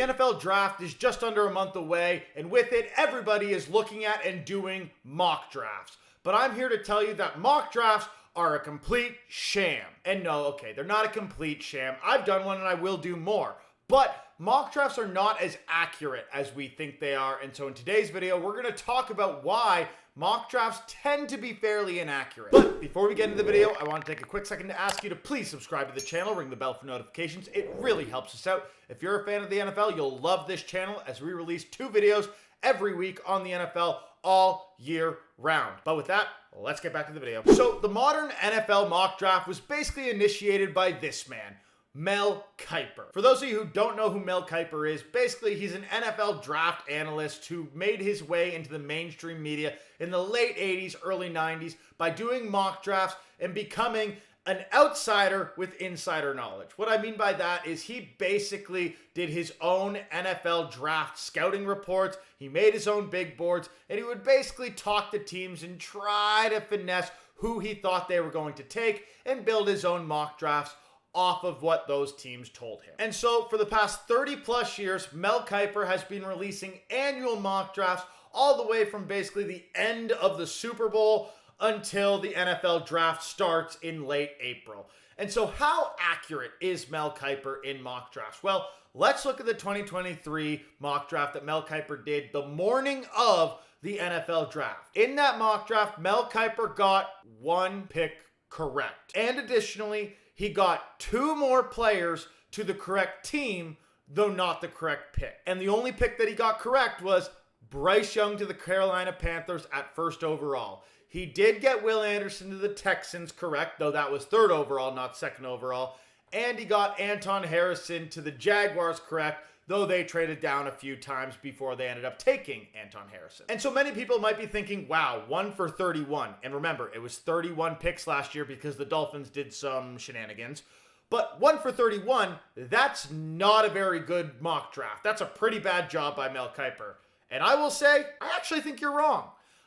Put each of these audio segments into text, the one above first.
the NFL draft is just under a month away, and with it, everybody is looking at and doing mock drafts. But I'm here to tell you that mock drafts are a complete sham. And no, okay, they're not a complete sham. I've done one and I will do more. But mock drafts are not as accurate as we think they are. And so in today's video, we're going to talk about why mock drafts tend to be fairly inaccurate. But before we get into the video, I want to take a quick second to ask you to please subscribe to the channel, ring the bell for notifications. It really helps us out. If you're a fan of the NFL, you'll love this channel as we release 2 videos every week on the NFL all year round. But with that, let's get back to the video. So the modern NFL mock draft was basically initiated by this man, Mel Kyper. For those of you who don't know who Mel Kyper is, basically he's an NFL draft analyst who made his way into the mainstream media in the late 80s, early 90s by doing mock drafts and becoming an outsider with insider knowledge. What I mean by that is he basically did his own NFL draft scouting reports, he made his own big boards, and he would basically talk to teams and try to finesse who he thought they were going to take and build his own mock drafts off of what those teams told him. And so for the past 30 plus years, Mel Kyper has been releasing annual mock drafts all the way from basically the end of the Super Bowl until the NFL draft starts in late April. And so how accurate is Mel Kyper in mock drafts? Well, let's look at the 2023 mock draft that Mel Kyper did the morning of the NFL draft. In that mock draft, Mel Kyper got 1 pick correct. And additionally, he got 2 more players to the correct team, though not the correct pick. And the only pick that he got correct was Bryce Young to the Carolina Panthers at 1st overall. He did get Will Anderson to the Texans correct, though that was 3rd overall, not 2nd overall. And he got Anton Harrison to the Jaguars correct, though they traded down a few times before they ended up taking Anton Harrison. And so many people might be thinking, wow, 1 for 31. And remember, it was 31 picks last year because the Dolphins did some shenanigans. But 1 for 31, that's not a very good mock draft. That's a pretty bad job by Mel Kyper. And I will say, I actually think you're wrong.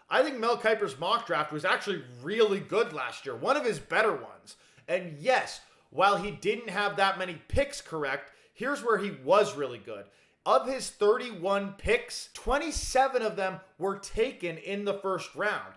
I think Mel Kyper's mock draft was actually really good last year, one of his better ones. And yes, while he didn't have that many picks correct, here's where he was really good. Of his 31 picks, 27 of them were taken in the 1st round.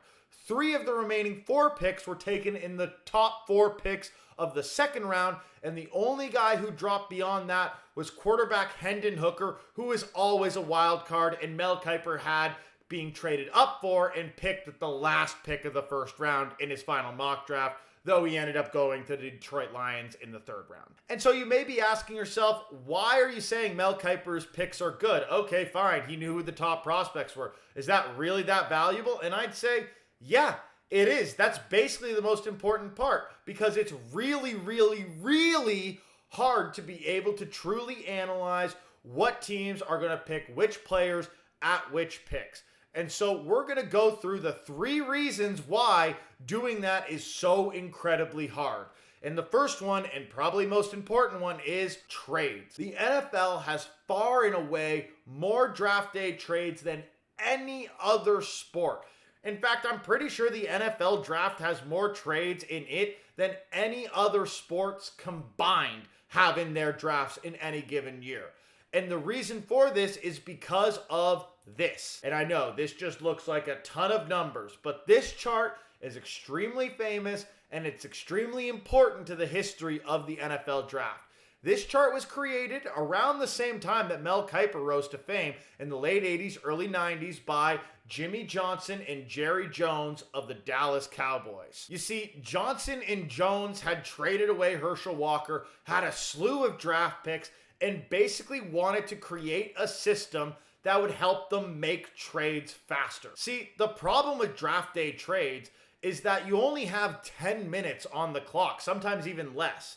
3 of the remaining 4 picks were taken in the top 4 picks of the 2nd round, and the only guy who dropped beyond that was quarterback Hendon Hooker, who is always a wild card, and Mel Kyper had being traded up for and picked at the last pick of the 1st round in his final mock draft, though he ended up going to the Detroit Lions in the 3rd round. And so you may be asking yourself, why are you saying Mel Kyper's picks are good? Okay, fine, he knew who the top prospects were. Is that really that valuable? And I'd say, yeah, it is. That's basically the most important part, because it's really, really, really hard to be able to truly analyze what teams are going to pick which players at which picks. And so we're going to go through the 3 reasons why doing that is so incredibly hard. And the first one, and probably most important one, is trades. The NFL has far and away more draft day trades than any other sport. In fact, I'm pretty sure the NFL draft has more trades in it than any other sports combined have in their drafts in any given year. And the reason for this is because of this. And I know this just looks like a ton of numbers, but this chart is extremely famous and it's extremely important to the history of the NFL draft. This chart was created around the same time that Mel Kyper rose to fame in the late 80s, early 90s by Jimmy Johnson and Jerry Jones of the Dallas Cowboys. You see, Johnson and Jones had traded away Herschel Walker, had a slew of draft picks, and basically wanted to create a system that would help them make trades faster. See, the problem with draft day trades is that you only have 10 minutes on the clock, sometimes even less.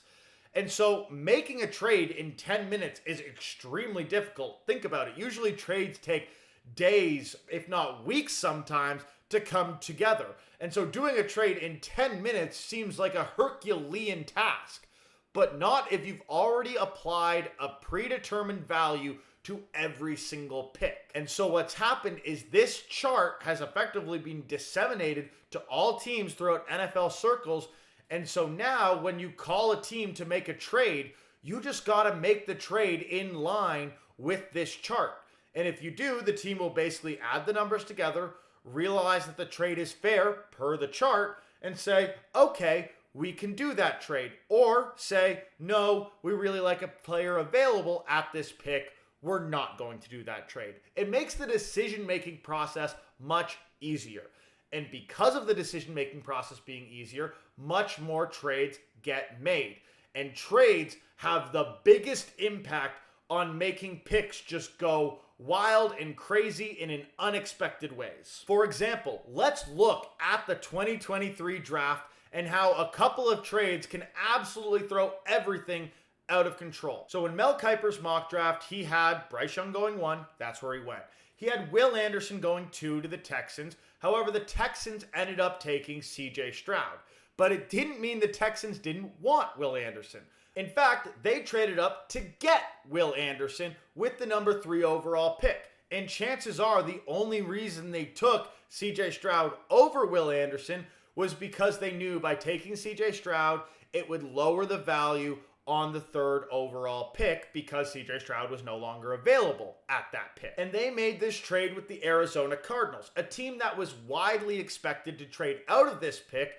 And so making a trade in 10 minutes is extremely difficult. Think about it. Usually trades take days, if not weeks sometimes, to come together. And so doing a trade in 10 minutes seems like a Herculean task, but not if you've already applied a predetermined value to every single pick. And so what's happened is this chart has effectively been disseminated to all teams throughout NFL circles. And so now when you call a team to make a trade, you just got to make the trade in line with this chart. And if you do, the team will basically add the numbers together, realize that the trade is fair per the chart, and say, okay, we can do that trade. Or say, no, we really like a player available at this pick. We're not going to do that trade. It makes the decision-making process much easier. And because of the decision-making process being easier, much more trades get made. And trades have the biggest impact on making picks just go wild and crazy and in unexpected ways. For example, let's look at the 2023 draft and how a couple of trades can absolutely throw everything out of control. So in Mel Kyper's mock draft, he had Bryce Young going 1, that's where he went. He had Will Anderson going 2 to the Texans. However, the Texans ended up taking CJ Stroud. But it didn't mean the Texans didn't want Will Anderson. In fact, they traded up to get Will Anderson with the number 3 overall pick. And chances are the only reason they took CJ Stroud over Will Anderson was because they knew by taking CJ Stroud, it would lower the value on the 3rd overall pick because CJ Stroud was no longer available at that pick. And they made this trade with the Arizona Cardinals, a team that was widely expected to trade out of this pick,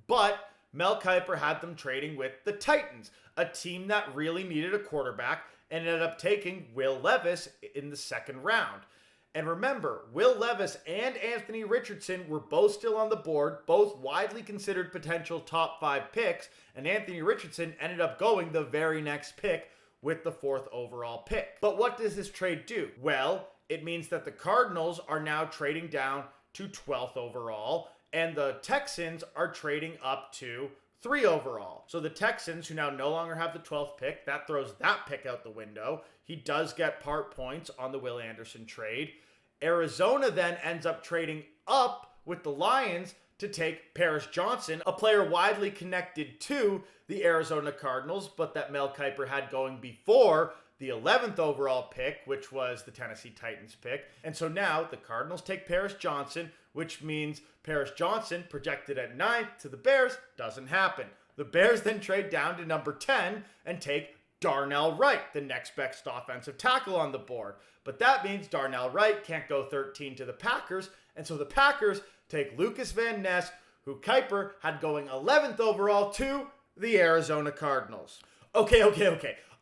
but Mel Kyper had them trading with the Titans, a team that really needed a quarterback, and ended up taking Will Levis in the 2nd round. And remember, Will Levis and Anthony Richardson were both still on the board, both widely considered potential top 5 picks, and Anthony Richardson ended up going the very next pick with the 4th overall pick. But what does this trade do? Well, it means that the Cardinals are now trading down to 12th overall, and the Texans are trading up to 3 overall. So the Texans, who now no longer have the 12th pick, that throws that pick out the window. He does get part points on the Will Anderson trade. Arizona then ends up trading up with the Lions to take Paris Johnson, a player widely connected to the Arizona Cardinals, but that Mel Kyper had going before the 11th overall pick, which was the Tennessee Titans pick. And so now the Cardinals take Paris Johnson, which means Paris Johnson, projected at 9th to the Bears, doesn't happen. The Bears then trade down to number 10 and take Darnell Wright, the next best offensive tackle on the board. But that means Darnell Wright can't go 13 to the Packers, and so the Packers take Lucas Van Ness, who Kyper had going 11th overall to the Arizona Cardinals. Okay.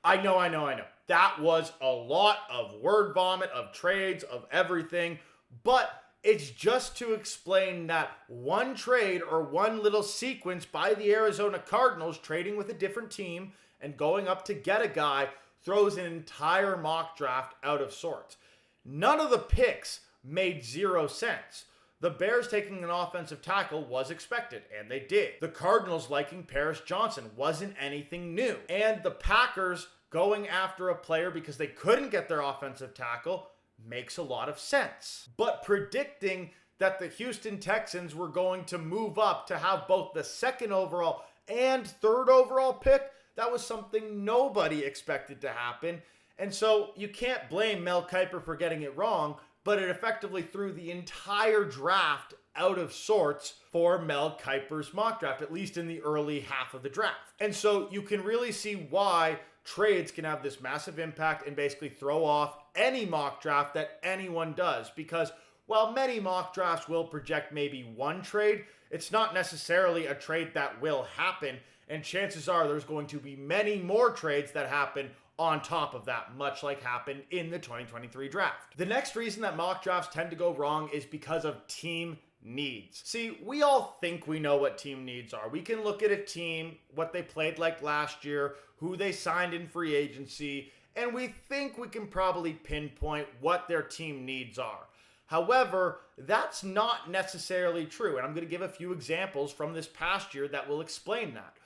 I know. That was a lot of word vomit, of trades, of everything, but it's just to explain that one trade or one little sequence by the Arizona Cardinals trading with a different team and going up to get a guy throws an entire mock draft out of sorts. None of the picks made 0 sense. The Bears taking an offensive tackle was expected, and they did. The Cardinals liking Paris Johnson wasn't anything new. And the Packers going after a player because they couldn't get their offensive tackle makes a lot of sense. But predicting that the Houston Texans were going to move up to have both the 2nd overall and 3rd overall pick, that was something nobody expected to happen. And so you can't blame Mel Kyper for getting it wrong, but it effectively threw the entire draft out of sorts for Mel Kyper's mock draft, at least in the early half of the draft. And so you can really see why trades can have this massive impact and basically throw off any mock draft that anyone does. Because while many mock drafts will project maybe one trade, it's not necessarily a trade that will happen. And chances are there's going to be many more trades that happen on top of that, much like happened in the 2023 draft. The next reason that mock drafts tend to go wrong is because of team needs. See, we all think we know what team needs are. We can look at a team, what they played like last year, who they signed in free agency, and we think we can probably pinpoint what their team needs are. However, that's not necessarily true, and I'm going to give a few examples from this past year that will explain that.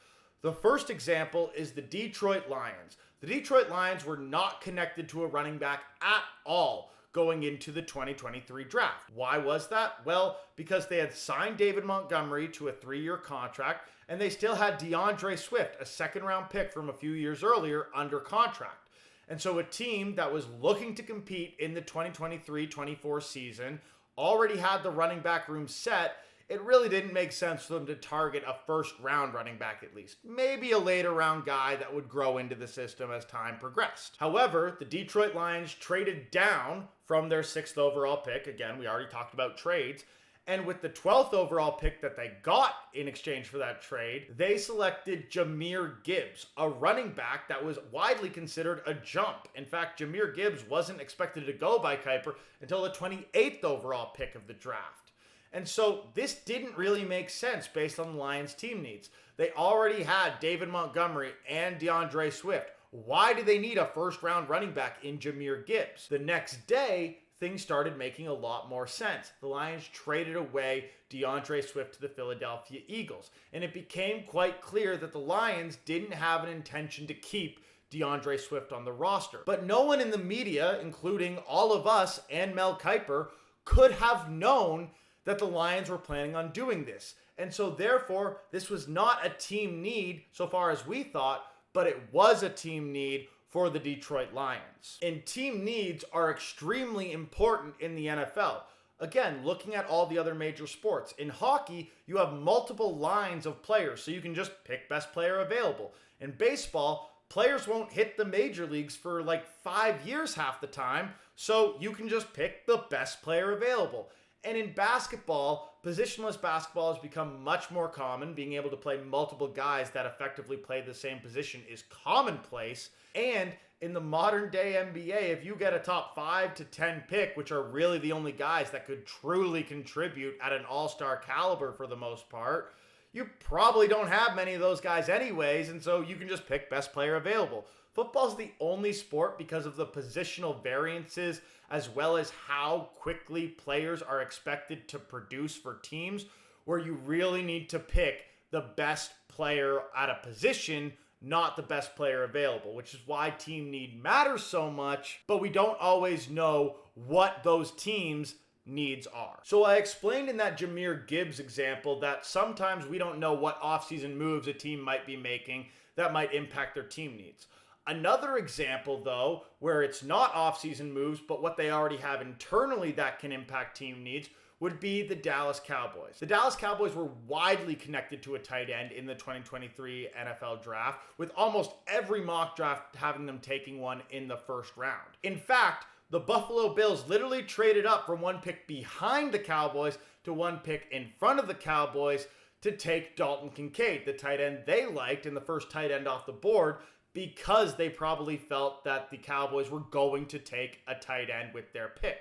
The first example is the Detroit Lions. The Detroit Lions were not connected to a running back at all going into the 2023 draft. Why was that? Well, because they had signed David Montgomery to a 3-year contract, and they still had DeAndre Swift, a 2nd-round pick from a few years earlier, under contract. And so a team that was looking to compete in the 2023-24 season already had the running back room set it really didn't make sense for them to target a first round running back at least. Maybe a later round guy that would grow into the system as time progressed. However, the Detroit Lions traded down from their 6th overall pick. Again, we already talked about trades. And with the 12th overall pick that they got in exchange for that trade, they selected Jahmyr Gibbs, a running back that was widely considered a jump. In fact, Jahmyr Gibbs wasn't expected to go by Kyper until the 28th overall pick of the draft. And so this didn't really make sense based on the Lions' team needs. They already had David Montgomery and DeAndre Swift. Why do they need a first-round running back in Jahmyr Gibbs? The next day, things started making a lot more sense. The Lions traded away DeAndre Swift to the Philadelphia Eagles, and it became quite clear that the Lions didn't have an intention to keep DeAndre Swift on the roster. But no one in the media, including all of us and Mel Kyper, could have known that the Lions were planning on doing this. And so therefore, this was not a team need so far as we thought, but it was a team need for the Detroit Lions. And team needs are extremely important in the NFL. Again, looking at all the other major sports. In hockey, you have multiple lines of players, so you can just pick best player available. In baseball, players won't hit the major leagues for like 5 years half the time, so you can just pick the best player available. And in basketball, positionless basketball has become much more common. Being able to play multiple guys that effectively play the same position is commonplace. And in the modern day NBA, if you get a top 5 to 10 pick, which are really the only guys that could truly contribute at an all-star caliber for the most part, you probably don't have many of those guys anyways, and so you can just pick best player available. Football's the only sport, because of the positional variances as well as how quickly players are expected to produce for teams, where you really need to pick the best player at a position, not the best player available, which is why team need matters so much, but we don't always know what those teams' needs are. So I explained in that Jahmyr Gibbs example that sometimes we don't know what offseason moves a team might be making that might impact their team needs. Another example, though, where it's not offseason moves, but what they already have internally that can impact team needs, would be the Dallas Cowboys. The Dallas Cowboys were widely connected to a tight end in the 2023 NFL draft, with almost every mock draft having them taking one in the first round. In fact, the Buffalo Bills literally traded up from one pick behind the Cowboys to one pick in front of the Cowboys to take Dalton Kincaid, the tight end they liked and the first tight end off the board, because they probably felt that the Cowboys were going to take a tight end with their pick.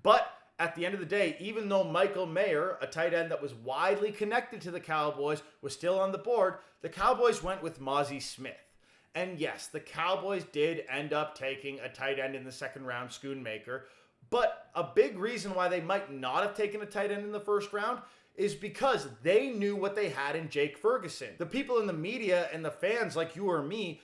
But at the end of the day, even though Michael Mayer, a tight end that was widely connected to the Cowboys, was still on the board, the Cowboys went with Mozzie Smith. And yes, the Cowboys did end up taking a tight end in the second round, Schoonmaker. But a big reason why they might not have taken a tight end in the first round is because they knew what they had in Jake Ferguson. The people in the media and the fans like you or me,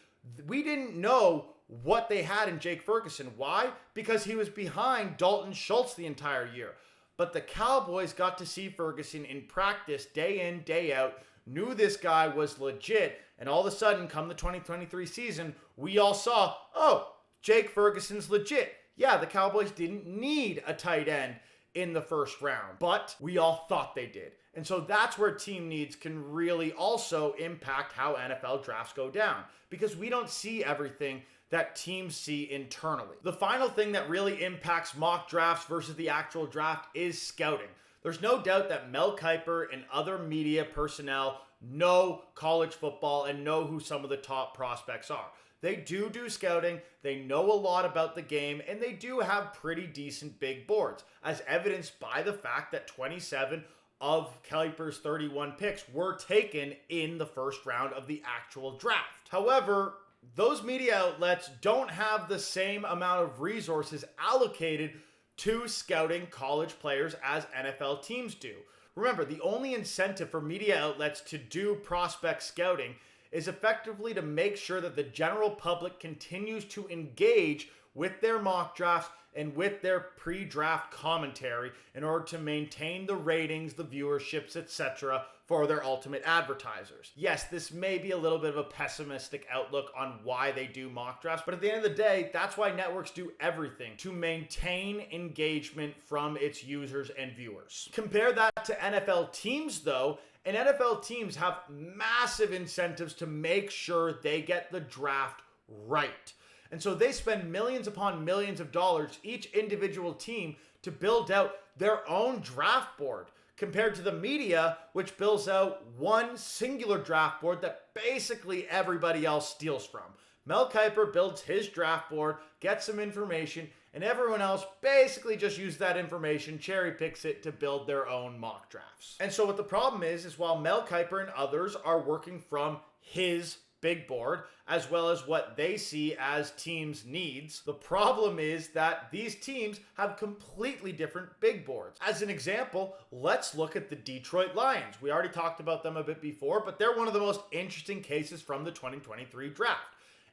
we didn't know what they had in Jake Ferguson. Why? Because he was behind Dalton Schultz the entire year. But the Cowboys got to see Ferguson in practice day in, day out, knew this guy was legit, and all of a sudden, come the 2023 season, we all saw, oh, Jake Ferguson's legit. Yeah, the Cowboys didn't need a tight end in the first round, but we all thought they did. And so that's where team needs can really also impact how NFL drafts go down, because we don't see everything that teams see internally. The final thing that really impacts mock drafts versus the actual draft is scouting. There's no doubt that Mel Kyper and other media personnel know college football and know who some of the top prospects are. They do scouting, they know a lot about the game, and they do have pretty decent big boards, as evidenced by the fact that 27 of Kyper's 31 picks were taken in the first round of the actual draft. However, those media outlets don't have the same amount of resources allocated to scouting college players as NFL teams do. Remember, the only incentive for media outlets to do prospect scouting is effectively to make sure that the general public continues to engage with their mock drafts and with their pre-draft commentary in order to maintain the ratings, the viewerships, etc. for their ultimate advertisers. Yes, this may be a little bit of a pessimistic outlook on why they do mock drafts, but at the end of the day, that's why networks do everything to maintain engagement from its users and viewers. Compare that to NFL teams though, and NFL teams have massive incentives to make sure they get the draft right. And so they spend millions upon millions of dollars, each individual team, to build out their own draft board, compared to the media, which builds out one singular draft board that basically everybody else steals from. Mel Kyper builds his draft board, gets some information, and everyone else basically just uses that information, cherry picks it to build their own mock drafts. And so what the problem is while Mel Kyper and others are working from his big board, as well as what they see as teams' needs, the problem is that these teams have completely different big boards. As an example, let's look at the Detroit Lions. We already talked about them a bit before, but they're one of the most interesting cases from the 2023 draft.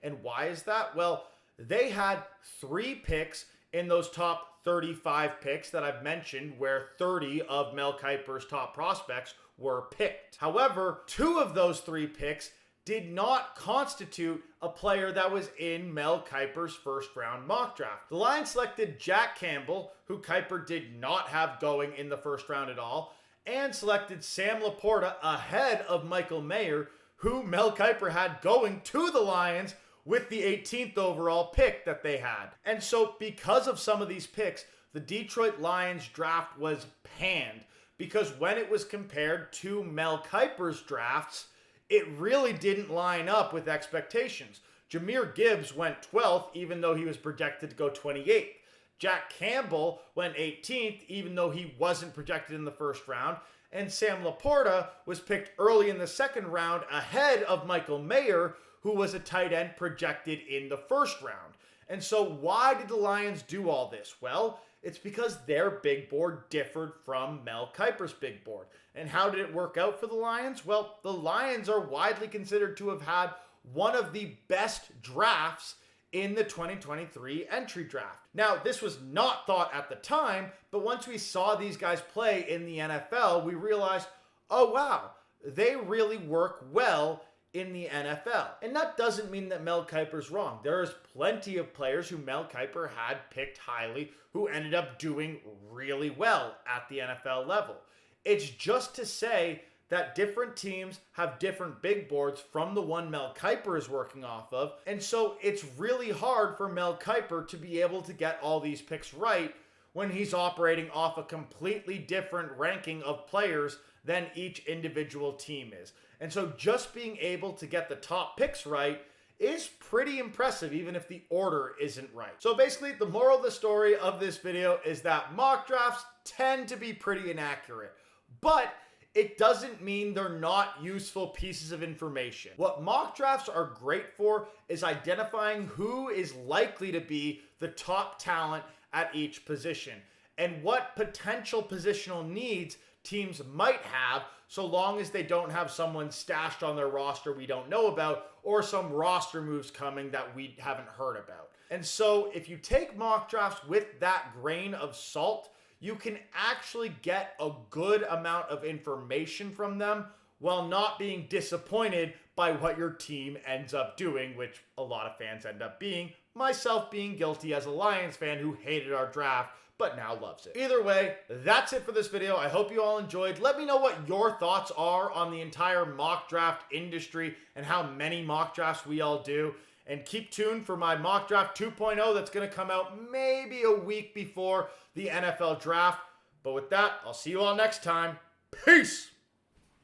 And why is that? Well, they had 3 picks in those top 35 picks that I've mentioned, where 30 of Mel Kiper's top prospects were picked. However, 2 of those 3 picks did not constitute a player that was in Mel Kiper's first round mock draft. The Lions selected Jack Campbell, who Kyper did not have going in the first round at all, and selected Sam Laporta ahead of Michael Mayer, who Mel Kyper had going to the Lions with the 18th overall pick that they had. And so because of some of these picks, the Detroit Lions draft was panned, because when it was compared to Mel Kiper's drafts, it really didn't line up with expectations. Jahmyr Gibbs went 12th, even though he was projected to go 28th. Jack Campbell went 18th, even though he wasn't projected in the first round. And Sam Laporta was picked early in the second round ahead of Michael Mayer, who was a tight end projected in the first round. And so why did the Lions do all this? Well, it's because their big board differed from Mel Kiper's big board. And how did it work out for the Lions? Well, the Lions are widely considered to have had one of the best drafts in the 2023 entry draft. Now, this was not thought at the time, but once we saw these guys play in the NFL, we realized, oh wow, they really work well in the NFL. And that doesn't mean that Mel Kiper's wrong. There's plenty of players who Mel Kyper had picked highly who ended up doing really well at the NFL level. It's just to say that different teams have different big boards from the one Mel Kyper is working off of. And so it's really hard for Mel Kyper to be able to get all these picks right when he's operating off a completely different ranking of players than each individual team is. And so just being able to get the top picks right is pretty impressive, even if the order isn't right. So basically, the moral of the story of this video is that mock drafts tend to be pretty inaccurate, but it doesn't mean they're not useful pieces of information. What mock drafts are great for is identifying who is likely to be the top talent at each position and what potential positional needs teams might have, so long as they don't have someone stashed on their roster we don't know about, or some roster moves coming that we haven't heard about. And so if you take mock drafts with that grain of salt, you can actually get a good amount of information from them while not being disappointed by what your team ends up doing, which a lot of fans end up being, myself being guilty as a Lions fan who hated our draft but now loves it. Either way, that's it for this video. I hope you all enjoyed. Let me know what your thoughts are on the entire mock draft industry and how many mock drafts we all do. And keep tuned for my mock draft 2.0 that's going to come out maybe a week before the NFL draft. But with that, I'll see you all next time. Peace!